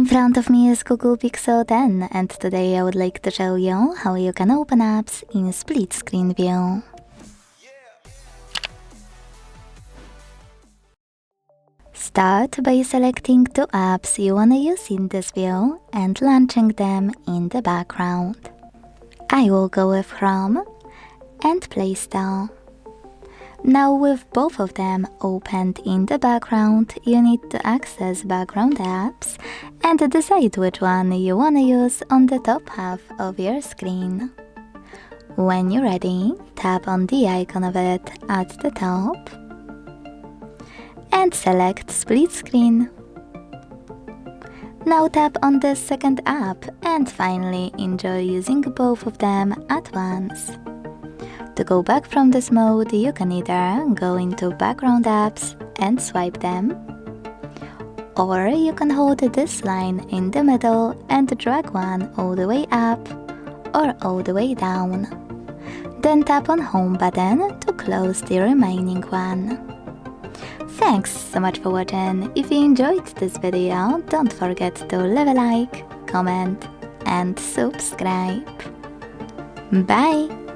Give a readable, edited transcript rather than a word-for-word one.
front of me is Google Pixel 10 and today I would like to show you how you can open apps in split screen view. Start by selecting two apps you wanna use in this view and launching them in the background. I will go with Chrome and Play Store. Now with both of them opened in the background, you need to access background apps and decide which one you wanna use on the top half of your screen. When you're ready, tap on the icon of it at the top and select split screen. Now tap on the second app and finally enjoy using both of them at once. To go back from this mode, you can either go into background apps and swipe them, or you can hold this line in the middle and drag one all the way up or all the way down. Then tap on home button to close the remaining one. Thanks so much for watching. If you enjoyed this video, don't forget to leave a like, comment and subscribe. Bye!